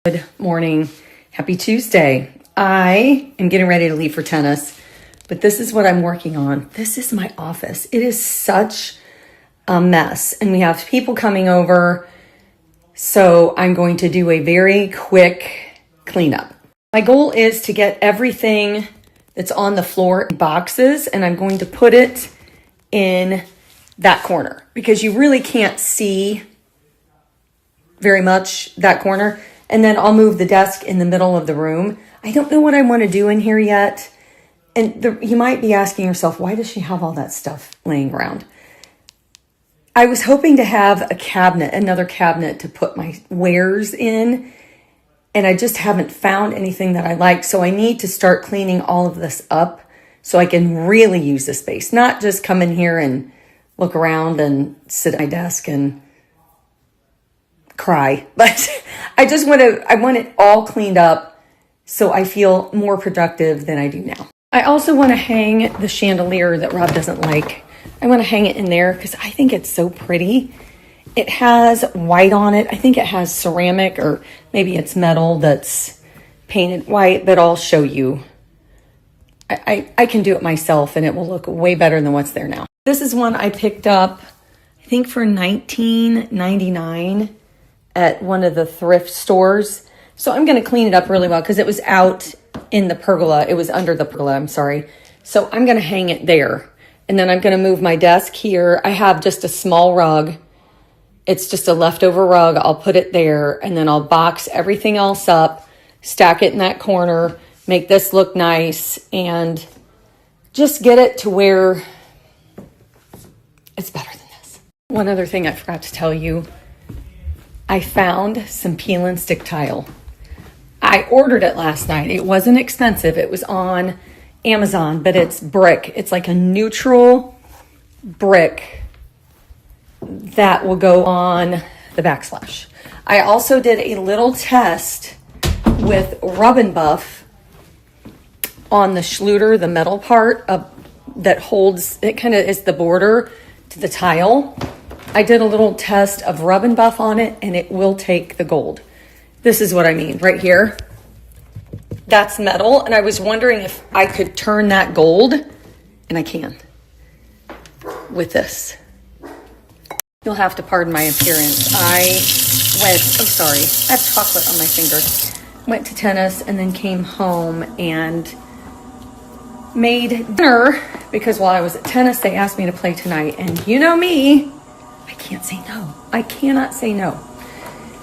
Good morning. Happy Tuesday. I am getting ready to leave for tennis, but this is what I'm working on. This is my office. It is such a mess, and we have people coming over, so I'm going to do a very quick cleanup. My goal is to get everything that's on the floor in boxes, and I'm going to put it in that corner because you really can't see very much that corner. And then I'll move the desk in the middle of the room. I don't know what I want to do in here yet. And you might be asking yourself, why does she have all that stuff laying around? I was hoping to have a cabinet, another cabinet to put my wares in. And I just haven't found anything that I like. So I need to start cleaning all of this up so I can really use the space. Not just come in here and look around and sit at my desk and cry, but I want it all cleaned up so I feel more productive than I do now. I also want to hang the chandelier that Rob doesn't like. I want to hang it in there because I think it's so pretty. It has white on it. I think it has ceramic, or maybe it's metal that's painted white, but I'll show you. I can do it myself and it will look way better than what's there now. This is one I picked up, I think for $19.99 at one of the thrift stores. So I'm going to clean it up really well because it was out in the pergola. It was under the pergola, I'm sorry. So I'm going to hang it there. And then I'm going to move my desk here. I have just a small rug. It's just a leftover rug. I'll put it there and then I'll box everything else up, stack it in that corner, make this look nice, and just get it to where it's better than this. One other thing I forgot to tell you. I found some peel and stick tile. I ordered it last night. It wasn't expensive. It was on Amazon, but it's brick. It's like a neutral brick that will go on the backsplash. I also did a little test with Rub and Buff on the Schluter, the metal part that holds, it kind of is the border to the tile. I did a little test of Rub and Buff on it, and it will take the gold. This is what I mean right here. That's metal, and I was wondering if I could turn that gold, and I can with this. You'll have to pardon my appearance. I have chocolate on my finger. Went to tennis and then came home and made dinner because while I was at tennis, they asked me to play tonight, and you know me, I can't say no. I cannot say no.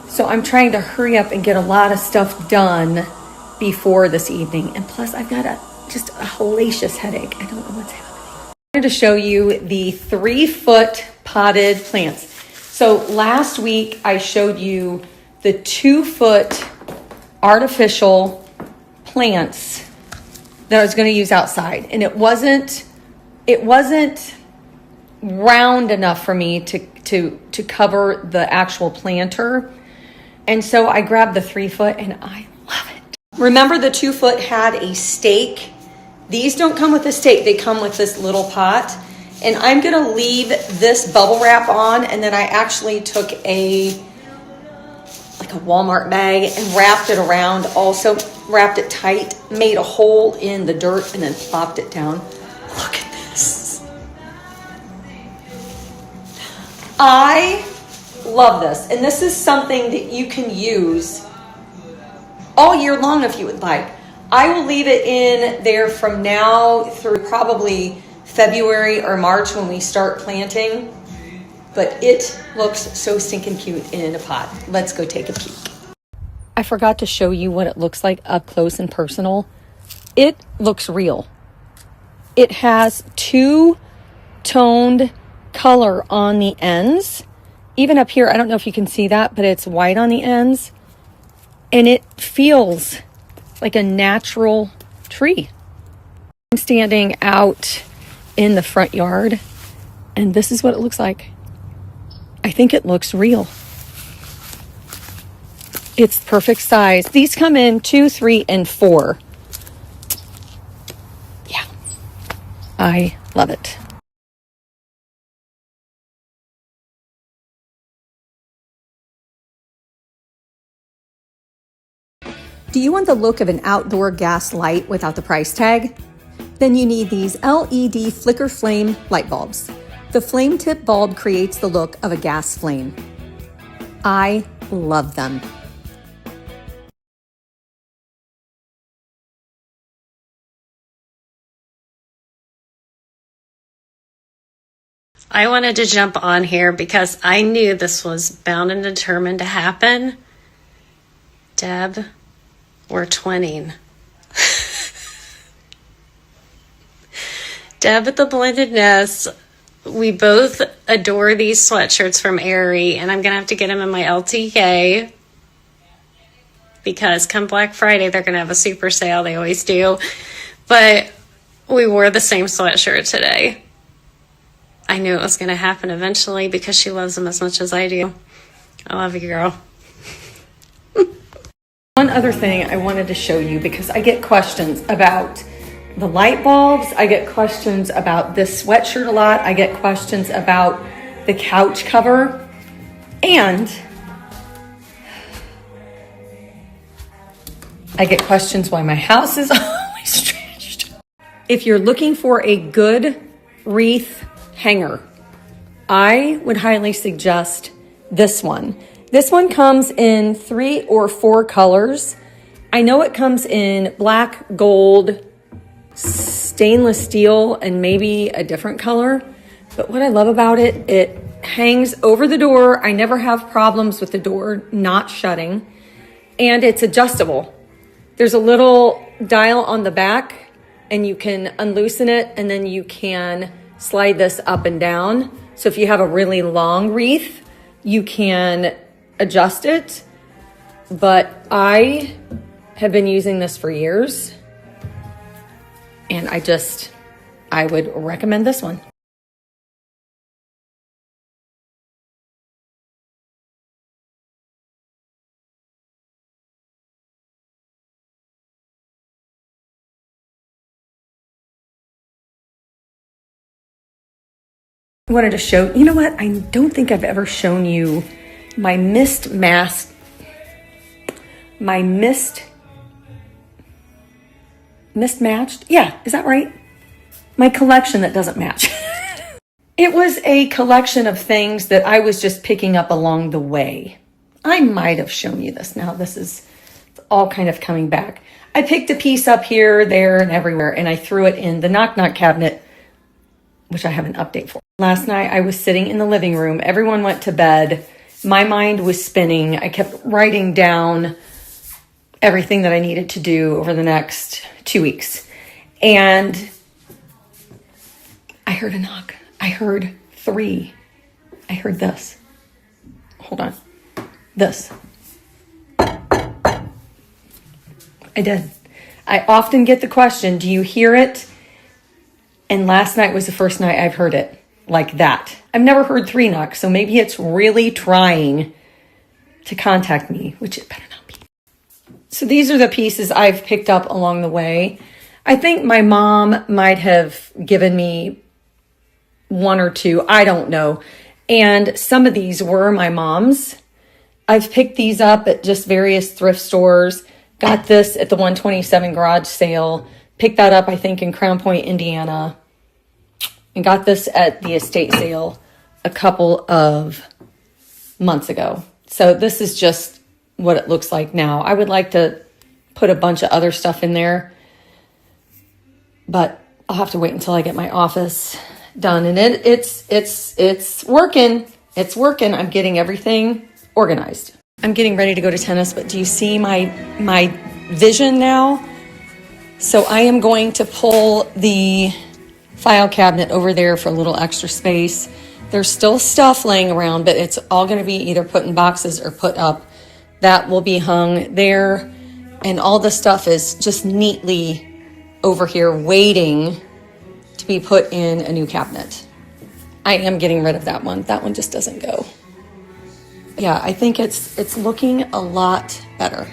So I'm trying to hurry up and get a lot of stuff done before this evening. And plus I've got just a hellacious headache. I don't know what's happening. I wanted to show you the 3-foot potted plants. So last week I showed you the 2-foot artificial plants that I was going to use outside. And it wasn't round enough for me to cover the actual planter. And so I grabbed the 3-foot and I love it. Remember the 2-foot had a stake? These don't come with a stake. They come with this little pot. And I'm going to leave this bubble wrap on. And then I actually took a Walmart bag and wrapped it around. Also wrapped it tight, made a hole in the dirt, and then plopped it down. Look at this. I love this, and this is something that you can use all year long if you would like. I will leave it in there from now through probably February or March when we start planting, but it looks so stinking cute in a pot. Let's go take a peek. I forgot to show you what it looks like up close and personal. It looks real. It has 2-toned color on the ends. Even up here, I don't know if you can see that, but it's white on the ends. And it feels like a natural tree. I'm standing out in the front yard, and this is what it looks like. I think it looks real. It's perfect size. These come in 2, 3, and 4. Yeah, I love it. Do you want the look of an outdoor gas light without the price tag? Then you need these LED flicker flame light bulbs. The flame tip bulb creates the look of a gas flame. I love them. I wanted to jump on here because I knew this was bound and determined to happen. Deb, we're twinning. Deb at The Blended Nest, we both adore these sweatshirts from Aerie, and I'm going to have to get them in my LTK because come Black Friday, they're going to have a super sale. They always do. But we wore the same sweatshirt today. I knew it was going to happen eventually because she loves them as much as I do. I love you, girl. One other thing I wanted to show you, because I get questions about the light bulbs. I get questions about this sweatshirt a lot. I get questions about the couch cover. And I get questions why my house is always trashed. If you're looking for a good wreath hanger, I would highly suggest this one. This one comes in 3 or 4 colors. I know it comes in black, gold, stainless steel, and maybe a different color. But what I love about it, it hangs over the door. I never have problems with the door not shutting. And it's adjustable. There's a little dial on the back, and you can unloosen it, and then you can slide this up and down. So if you have a really long wreath, you can adjust it. But I have been using this for years, and I would recommend this one. I wanted to show, you know what? I don't think I've ever shown you my mismatched. Yeah, is that right? My collection that doesn't match. It was a collection of things that I was just picking up along the way. I might have shown you this. Now this is all kind of coming back. I picked a piece up here, there, and everywhere, and I threw it in the knock-knock cabinet, which I have an update for. Last night I was sitting in the living room. Everyone went to bed. My mind was spinning. I kept writing down everything that I needed to do over the next 2 weeks. And I heard a knock. I heard 3. I heard this. Hold on. This. I did. I often get the question, do you hear it? And last night was the first night I've heard it like that. I've never heard 3 knocks, so maybe it's really trying to contact me, which it better not be. So these are the pieces I've picked up along the way. I think my mom might have given me 1 or 2, I don't know. And some of these were my mom's. I've picked these up at just various thrift stores. Got this at the 127 garage sale. Picked that up, I think, in Crown Point, Indiana. And got this at the estate sale a couple of months ago. So this is just what it looks like now. I would like to put a bunch of other stuff in there, but I'll have to wait until I get my office done. And it's working. It's working. I'm getting everything organized. I'm getting ready to go to tennis, but do you see my vision now? So I am going to pull the file cabinet over there for a little extra space. There's still stuff laying around, but it's all going to be either put in boxes or put up. That will be hung there. And all the stuff is just neatly over here waiting to be put in a new cabinet. I am getting rid of that one. That one just doesn't go. Yeah, I think it's looking a lot better.